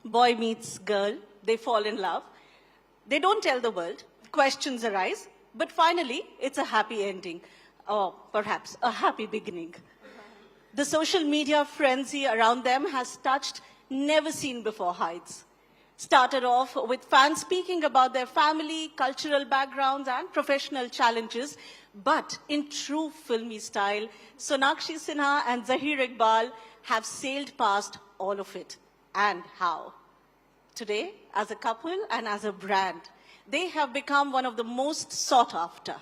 Boy meets girl, they fall in love. They don't tell the world, questions arise, but finally it's a happy ending, or perhaps a happy beginning. The social media frenzy around them has touched never seen before heights. Started off with fans speaking about their family, cultural backgrounds, and professional challenges. But in true filmy style, Sonakshi Sinha and Zaheer Iqbal have sailed past all of it. And how? Today, as a couple and as a brand, they have become one of the most sought after.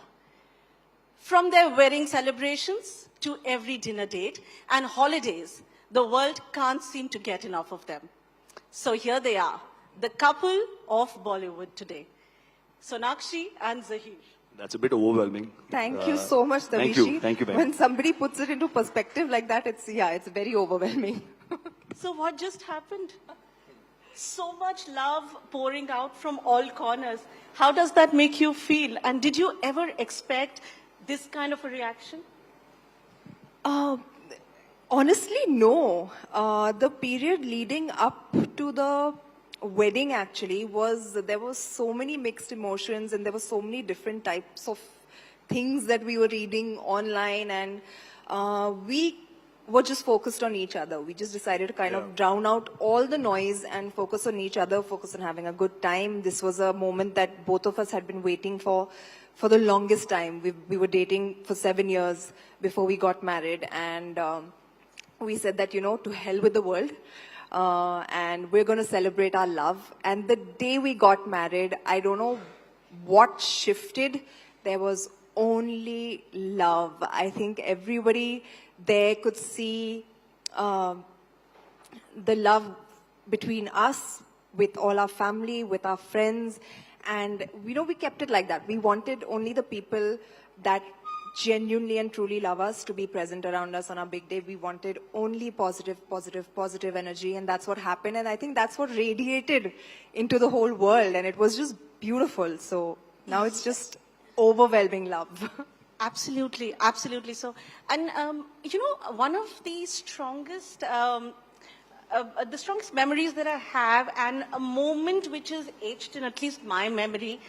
From their wedding celebrations to every dinner date and holidays, the world can't seem to get enough of them. So here they are, the couple of Bollywood today, Sonakshi and Zaheer. That's a bit overwhelming. Thank you so much, Davishi. Thank you, ma'am. When somebody puts it into perspective like that, it's very overwhelming. So what just happened? So much love pouring out from all corners. How does that make you feel? And did you ever expect this kind of a reaction? Honestly, no. The period leading up to the wedding actually there was so many mixed emotions, and there were so many different types of things that we were reading online, and we were just focused on each other. We just decided to kind of drown out all the noise and focus on each other, focus on having a good time. This was a moment that both of us had been waiting for the longest time. We were dating for 7 years before we got married, and we said that, to hell with the world. And we're going to celebrate our love. And the day we got married, I don't know what shifted. There was only love. I think everybody there could see the love between us, with all our family, with our friends. And, we kept it like that. We wanted only the people that genuinely and truly love us to be present around us on our big day. We wanted only positive energy, and that's what happened. And I think that's what radiated into the whole world, and it was just beautiful. So now it's just overwhelming love. Absolutely, absolutely so. And, one of the strongest memories that I have, and a moment which is etched in at least my memory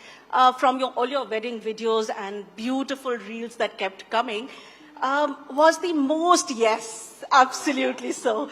from all your wedding videos and beautiful reels that kept coming, was the most, yes, absolutely so,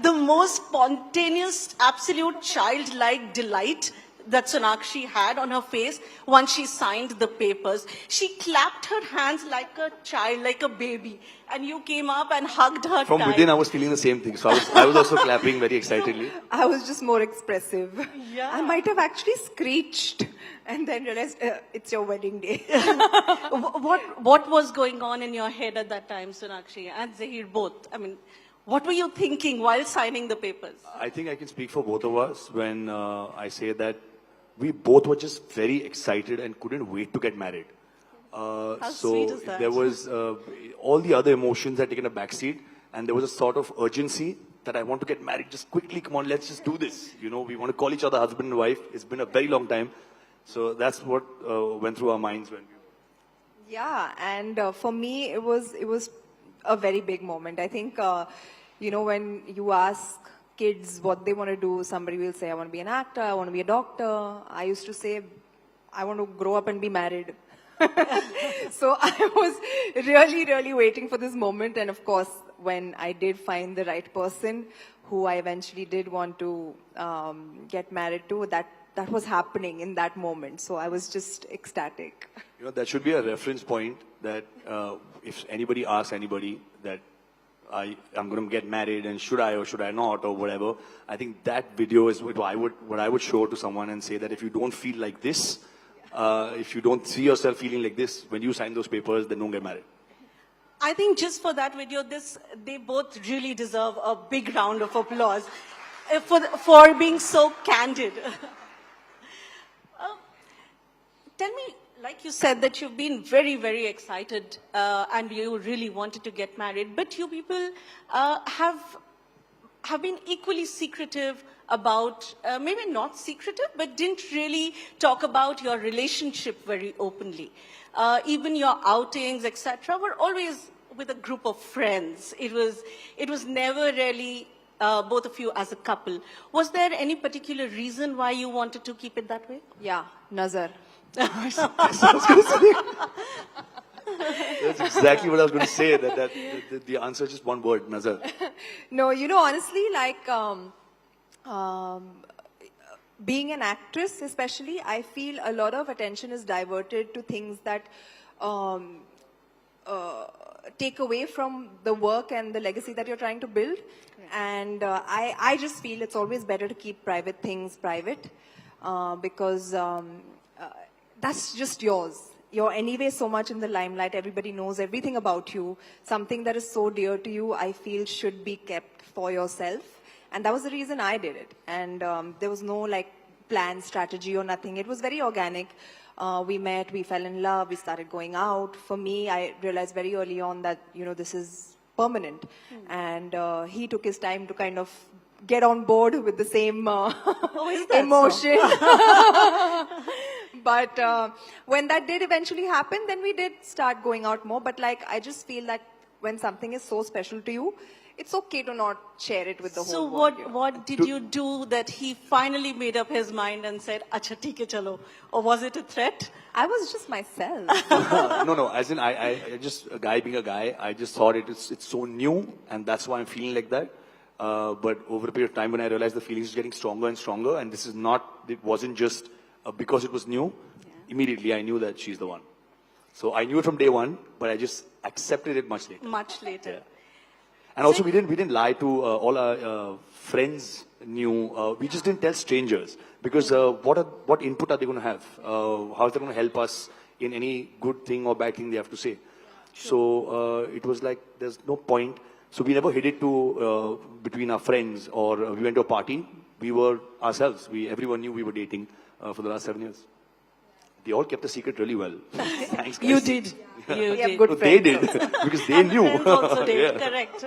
the most spontaneous, absolute childlike delight that Sonakshi had on her face once she signed the papers. She clapped her hands like a child, like a baby, and you came up and hugged her From tight. within, I was feeling the same thing. So I was also clapping very excitedly. I was just more expressive. Yeah. I might have actually screeched and then realized it's your wedding day. What was going on in your head at that time, Sonakshi and Zaheer both? I mean, what were you thinking while signing the papers? I think I can speak for both of us when I say that we both were just very excited and couldn't wait to get married. How sweet is that? There was all the other emotions had taken a backseat, and there was a sort of urgency that I want to get married. Just quickly, come on, let's just do this. We want to call each other husband and wife. It's been a very long time. So that's what went through our minds when we... Yeah, and for me, it was a very big moment. I think, when you ask kids what they want to do, somebody will say, I want to be an actor, I want to be a doctor. I used to say, I want to grow up and be married. So I was really, really waiting for this moment. And of course, when I did find the right person who I eventually did want to get married to, that was happening in that moment. So I was just ecstatic. That should be a reference point that if anybody asks anybody that I'm going to get married and should I or should I not or whatever, I think that video is what I would show to someone and say that if you don't feel like this, if you don't see yourself feeling like this when you sign those papers, then don't get married. I think just for that video, they both really deserve a big round of applause for being so candid. Tell me, like you said, that you've been very, very excited and you really wanted to get married, but you people have been equally secretive about, maybe not secretive, but didn't really talk about your relationship very openly. Even your outings, etc., were always with a group of friends. It was never really both of you as a couple. Was there any particular reason why you wanted to keep it that way? Yeah, Nazar. That's exactly what I was going to say. That the answer is just one word, Nazar. No, you know, honestly, like being an actress especially, I feel a lot of attention is diverted to things that take away from the work and the legacy that you're trying to build. And I just feel it's always better to keep private things private because that's just yours. You're anyway so much in the limelight. Everybody knows everything about you. Something that is so dear to you, I feel, should be kept for yourself. And that was the reason I did it. And there was no like plan, strategy or nothing. It was very organic. We met, we fell in love, we started going out. For me, I realized very early on that, you know, this is permanent. And he took his time to kind of get on board with the same emotion. But when that did eventually happen, then we did start going out more. But like, I just feel that when something is so special to you, it's okay to not share it with the whole world. So what did you do that he finally made up his mind and said, "Acha, theek hai, chalo"? Or was it a threat? I was just myself. No. As in, I just a guy being a guy. I just thought it's so new, and that's why I'm feeling like that. But over a period of time, when I realized the feelings is getting stronger and stronger, and this is not, it wasn't just because it was new. Yeah. Immediately, I knew that she's the one. So I knew it from day one, but I just accepted it much later. Much later. Yeah. And also, we didn't lie to all our friends. We just didn't tell strangers because what input are they going to have? How is they going to help us in any good thing or bad thing they have to say? So it was like there's no point. So we never hid it to between our friends or we went to a party. We were ourselves. Everyone knew we were dating for the last 7 years. They all kept the secret really well. Thanks, guys. You did. You have did. good So they did friends. because they knew. Friends also did, Yeah. correct.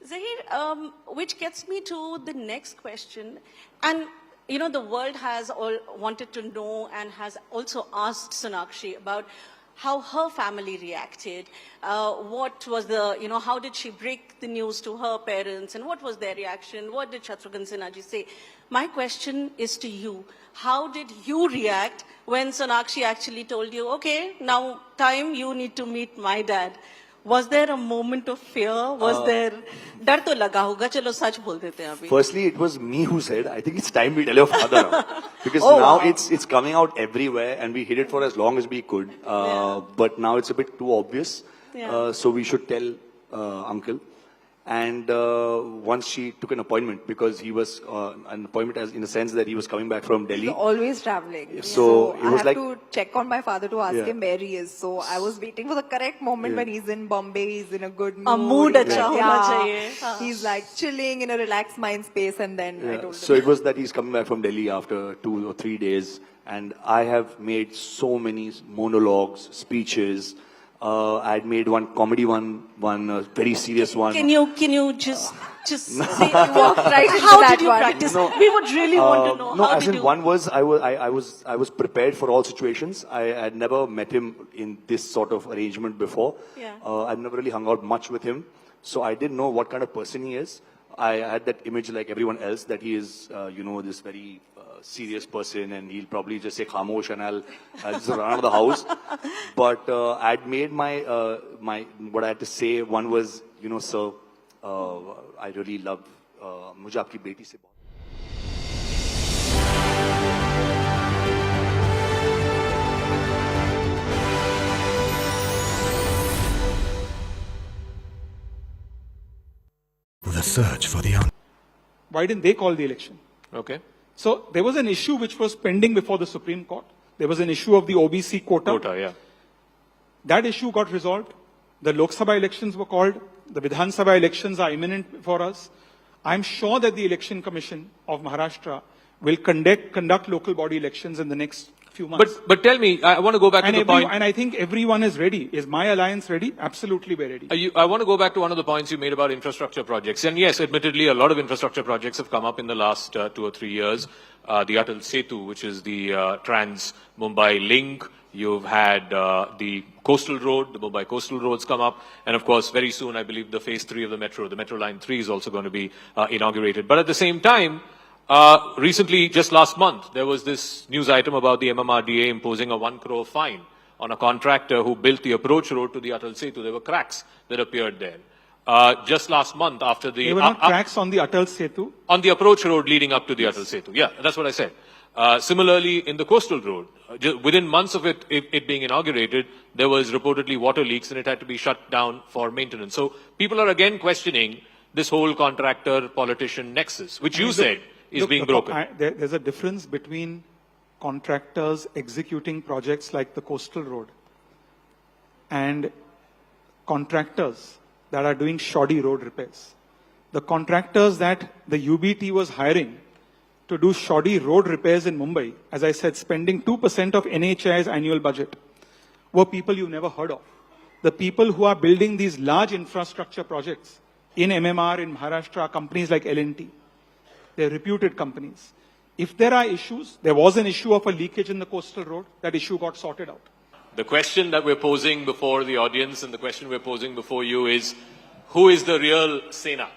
Zaheer, which gets me to the next question. And, you know, the world has all wanted to know and has also asked Sonakshi about how her family reacted. What was the, you know, how did she break the news to her parents and what was their reaction? What did Shatrughan Sinha ji say? My question is to you. How did you react when Sonakshi actually told you, okay, now time you need to meet my dad? Was there a moment of fear? Was there... डर तो लगा होगा, चलो सच बोल देते हैं अभी. Firstly, it was me who said, I think it's time we tell your father now. Because now it's coming out everywhere and we hid it for as long as we could. But now it's a bit too obvious. Yeah. So we should tell uncle. And once she took an appointment, because he was an appointment as in the sense that he was coming back from Delhi. He's always traveling. So it I was have like to check on my father to ask Yeah. him where he is. So I was waiting for the correct moment when he's in Bombay, he's in a good mood. A mood He's अच्छा like, होना चाहिए. हाँ. He's like chilling in a relaxed mind space, and then I told him. So it was that he's coming back from Delhi after 2 or 3 days, and I have made so many monologues, speeches. I had made one comedy one very serious one. Can you just say Walk right into how that did you one. practice? No. We would really want to know. No, How as did in you? one was I was prepared for all situations. I had never met him in this sort of arrangement before. Yeah. I've never really hung out much with him, so I didn't know what kind of person he is. I had that image like everyone else that he is, this very serious person, and he'll probably just say khamosh and I'll just run out of the house. But I'd made my what I had to say. One was, sir, I really love मुझे आपकी बेटी से बहुत The search for the answer. Why didn't they call the election? Okay. So there was an issue which was pending before the Supreme Court. There was an issue of the OBC quota. Quota, yeah. That issue got resolved. The Lok Sabha elections were called. The Vidhan Sabha elections are imminent for us. I'm sure that the Election Commission of Maharashtra will conduct local body elections in the next few months. But tell me, I want to go back to the point. And I think everyone is ready. Is my alliance ready? Absolutely, we're ready. I want to go back to one of the points you made about infrastructure projects. And yes, admittedly, a lot of infrastructure projects have come up in the last 2 or 3 years. The Atal Setu, which is the Trans-Mumbai link. You've had the coastal road, the Mumbai coastal roads come up. And of course, very soon, I believe the phase 3 of the Metro Line 3 is also going to be inaugurated. But at the same time, recently, just last month, there was this news item about the MMRDA imposing a 1 crore fine on a contractor who built the approach road to the Atal Setu. There were cracks that appeared there. Just last month, after the... There were not cracks on the Atal Setu? On the approach road leading up to the Atal Setu. Yeah, that's what I said. Similarly, in the coastal road, within months of it being inaugurated, there was reportedly water leaks and it had to be shut down for maintenance. So people are again questioning this whole contractor-politician nexus, which you said is being broken. There's a difference between contractors executing projects like the coastal road and contractors that are doing shoddy road repairs. The contractors that the UBT was hiring to do shoddy road repairs in Mumbai, as I said, spending 2% of NHAI's annual budget, were people you've never heard of. The people who are building these large infrastructure projects in MMR, in Maharashtra, companies like L&T, they're reputed companies. If there are issues, there was an issue of a leakage in the coastal road, that issue got sorted out. The question that we're posing before the audience and the question we're posing before you is, who is the real Sinha?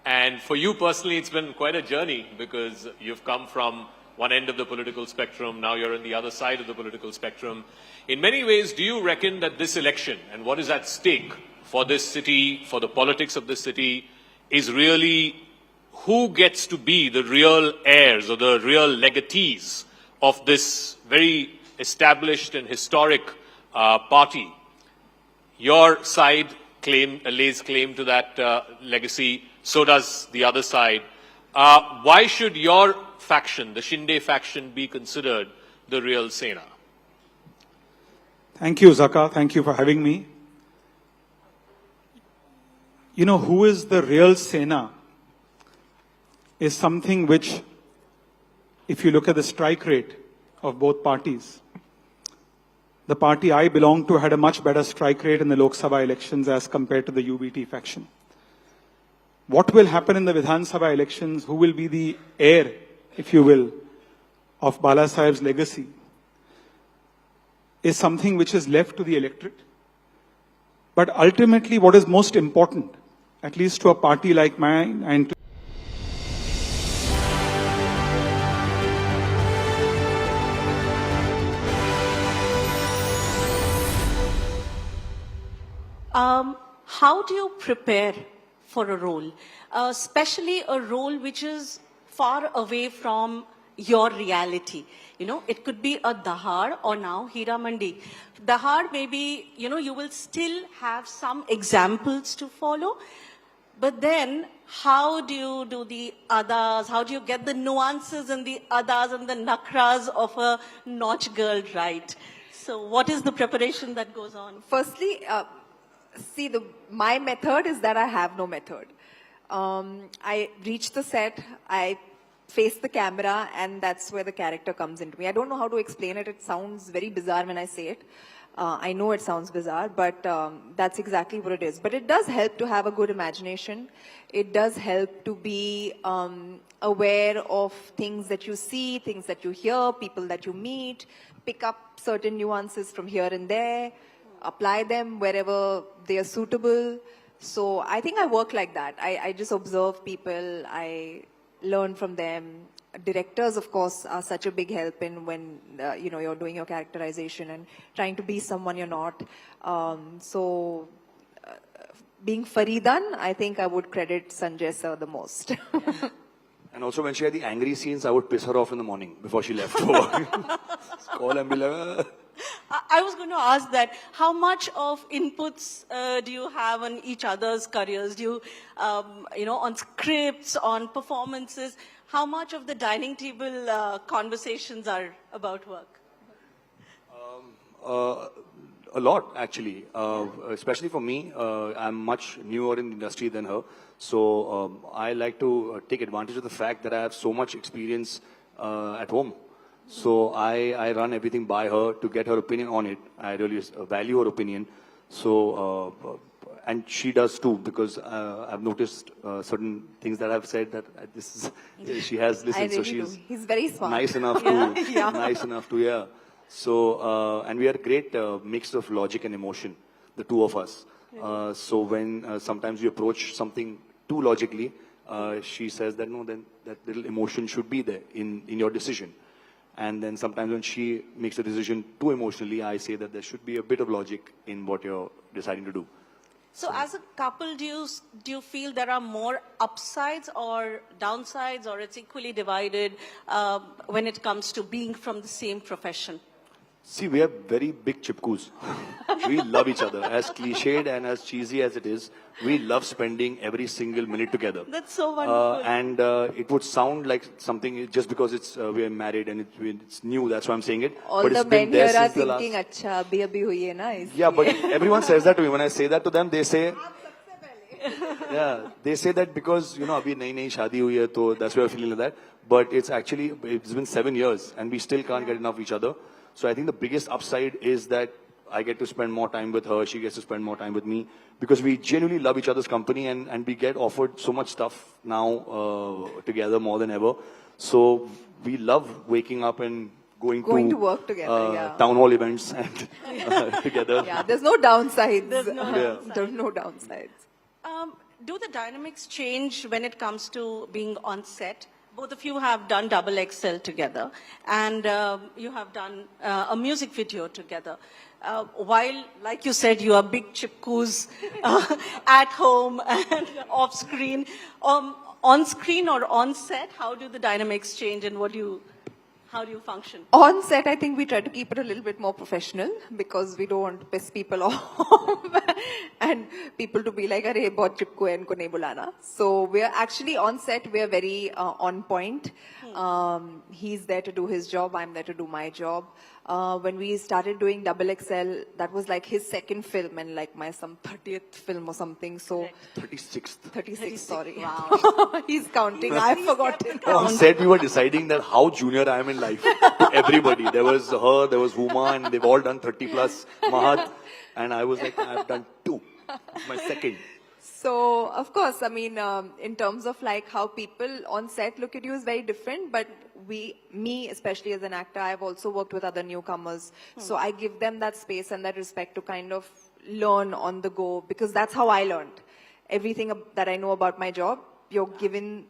And for you personally, it's been quite a journey because you've come from one end of the political spectrum, now you're on the other side of the political spectrum. In many ways, do you reckon that this election and what is at stake for this city, for the politics of this city, is really who gets to be the real heirs or the real legatees of this very established and historic party? Your side lays claim to that legacy. So does the other side. Why should your faction, the Shinde faction, be considered the real Sinha? Thank you, Zaka. Thank you for having me. You know, who is the real Sinha is something which, if you look at the strike rate of both parties, the party I belong to had a much better strike rate in the Lok Sabha elections as compared to the UBT faction. What will happen in the Vidhan Sabha elections, who will be the heir, if you will, of Bala Saheb's legacy, is something which is left to the electorate. But ultimately, what is most important, at least to a party like mine and to how do you prepare for a role, especially a role which is far away from your reality? You know, it could be a Dahar or now Hira Mandi. Dahar, maybe, you know, you will still have some examples to follow, but then how do you do the adas? How do you get the nuances and the adas and the nakras of a Notch girl right? So what is the preparation that goes on? Firstly, see, my method is that I have no method. I reach the set, I face the camera, and that's where the character comes into me. I don't know how to explain it. It sounds very bizarre when I say it. I know it sounds bizarre, but that's exactly what it is. But it does help to have a good imagination. It does help to be aware of things that you see, things that you hear, people that you meet, pick up certain nuances from here and there, apply them wherever they are suitable. So I think I work like that. I just observe people, I learn from them. Directors, of course, are such a big help in when you're doing your characterization and trying to be someone you're not. Being Faridan, I think I would credit Sanjay sir the most. And also when she had the angry scenes, I would piss her off in the morning before she left. Call and be like, I was going to ask that. How much of inputs do you have on each other's careers? Do you, on scripts, on performances? How much of the dining table conversations are about work? A lot, actually. Especially for me, I'm much newer in the industry than her. So I like to take advantage of the fact that I have so much experience at home. So I run everything by her to get her opinion on it. I really value her opinion. So, and she does too, because I've noticed certain things that I've said that this is, she has I listened. So really do. she's He's very smart. nice enough to, Yeah. nice enough to, yeah. So, and we are a great mix of logic and emotion, the two of us. So when sometimes we approach something too logically, she says that no, then that little emotion should be there in your decision. And then sometimes when she makes a decision too emotionally, I say that there should be a bit of logic in what you're deciding to do. So as a couple, do you feel there are more upsides or downsides, or it's equally divided when it comes to being from the same profession? See, we are very big chipkus. We love each other. As cliched and as cheesy as it is, we love spending every single minute together. That's so wonderful. And it would sound like something just because it's we are married and it's new. That's why I'm saying it. All but the it's been men there here are since the last. thinking, "Acha, abhi hui hai na." Yeah, but everyone says that to me. When I say that to them, they say, yeah, they say that because, you know, abhi nahi shaadi hui hai, so that's why I'm feeling like that. But it's actually, it's been 7 years and we still can't get enough of each other. So I think the biggest upside is that I get to spend more time with her, she gets to spend more time with me, because we genuinely love each other's company and we get offered so much stuff now together more than ever. So we love waking up and going to work together, yeah. town hall events and together. Yeah, there's no downsides. There's no downsides. There's no downsides. Do the dynamics change when it comes to being on set? Both of you have done Double XL together, and you have done a music video together. While, like you said, you are big chipkus at home and off screen, on screen or on set, how do the dynamics change, and how do you function? On set, I think we try to keep it a little bit more professional because we don't want to piss people off and people to be like, "Arey, bahut chipko hai, inko nahi bulana." So we're actually on set, we're very on point. He's there to do his job, I'm there to do my job. When we started doing Double XL, that was like his second film and like my some 30th film or something. So 36th. 36, sorry. Wow. He's counting. I've forgotten. On set, we were deciding that how junior I am in life. To everybody. There was her, there was Huma, and they've all done 30 plus. Mahat. And I was like, I've done 2. It's my second. So, of course, I mean, in terms of like how people on set look at you is very different, but me especially as an actor, I've also worked with other newcomers. So I give them that space and that respect to kind of learn on the go, because that's how I learned. Everything that I know about my job, you're given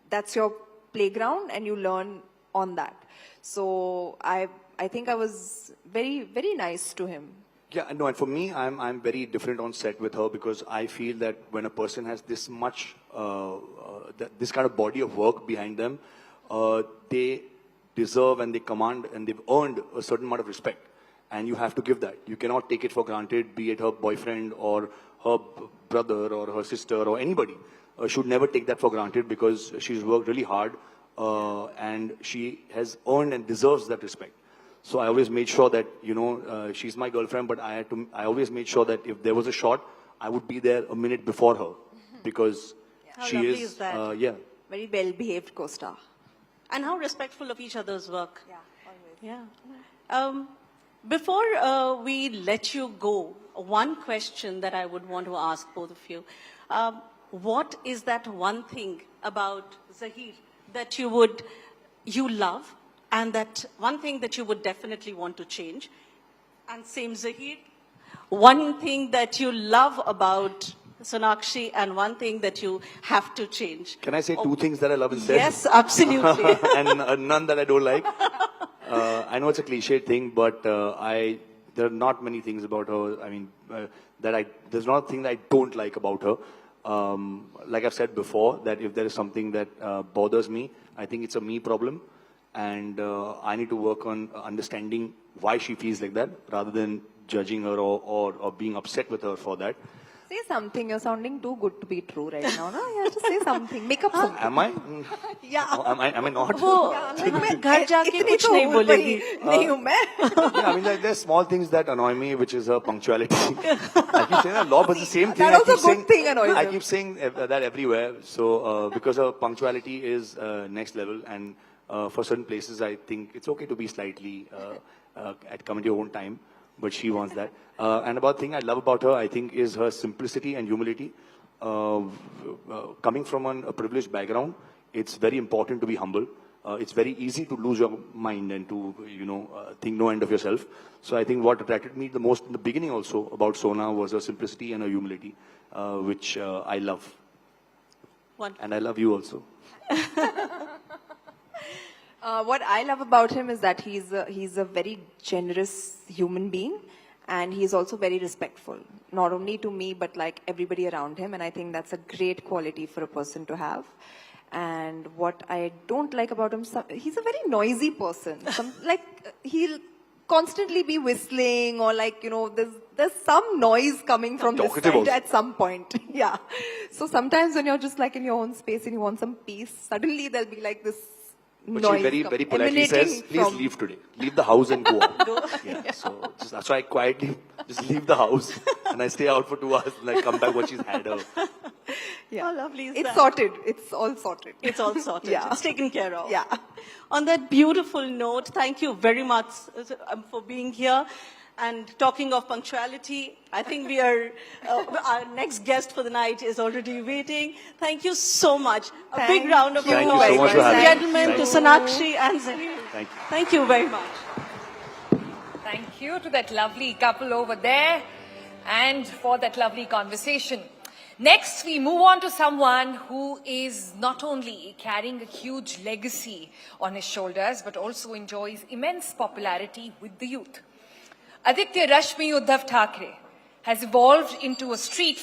that's your playground and you learn on that. So I think I was very, very nice to him. Yeah, no, and for me, I'm very different on set with her because I feel that when a person has this much, this kind of body of work behind them, they deserve and they command and they've earned a certain amount of respect. And you have to give that. You cannot take it for granted, be it her boyfriend or her brother or her sister or anybody. Should never take that for granted because she's worked really hard and she has earned and deserves that respect. So I always made sure that, you know, she's my girlfriend, but I always made sure that if there was a shot, I would be there a minute before her because How she lovely is, is that? yeah. Very well-behaved co-star. And how respectful of each other's work. Yeah, always. Yeah. Before we let you go, one question that I would want to ask both of you. What is that one thing about Zaheer that you love, and that one thing that you would definitely want to change? And same Zaheer, one thing that you love about Sonakshi and one thing that you have to change. Can I say 2 things that I love instead? Yes, absolutely. and none that I don't like. I know it's a cliche thing, but there are not many things about her. I mean, there's not a thing that I don't like about her. Like I've said before, that if there is something that bothers me, I think it's a me problem. And I need to work on understanding why she feels like that, rather than judging her or being upset with her for that. Say something. You're sounding too good to be true right now. No, you have to say something. Make up something. Am I? Yeah. Am I not? वो घर जाके कुछ नहीं बोलेगी. नहीं हूँ मैं. Yeah, I mean, like, there's small things that annoy me, which is her punctuality. I keep saying that a lot, but the same thing. That also a good thing annoys I him. keep saying that everywhere. So because her punctuality is next level, and For certain places, I think it's okay to be slightly come at your own time, but she wants that. And about thing I love about her, I think, is her simplicity and humility. Coming from a privileged background, it's very important to be humble. It's very easy to lose your mind and to, think no end of yourself. So I think what attracted me the most in the beginning also about Sona was her simplicity and her humility, which I love. Wonderful. And I love you also. What I love about him is that he's a very generous human being, and he's also very respectful, not only to me but like everybody around him. And I think that's a great quality for a person to have. And what I don't like about him, he's a very noisy person. He'll constantly be whistling, or there's some noise coming from this side also. at some point. Yeah. So sometimes when you're just like in your own space and you want some peace, suddenly there'll be like this But noise she very politely says, emanating please from- leave today. Leave the house and go out. Yeah. So I quietly just leave the house and I stay out for 2 hours and I come back when she's had her. Yeah. How lovely is It's that? sorted. It's all sorted. It's all sorted. Yeah. It's taken care of. Yeah. On that beautiful note, thank you very much for being here. And talking of punctuality, I think we are, our next guest for the night is already waiting. Thank you so much. A big Thank round of you. applause, Thank you so much for ladies and having gentlemen, me. to Thank Sonakshi and Zaheer. Thank you. Thank you very much. Thank you to that lovely couple over there and for that lovely conversation. Next, we move on to someone who is not only carrying a huge legacy on his shoulders, but also enjoys immense popularity with the youth. Aditya Rashmi Uddhav Thackeray has evolved into a street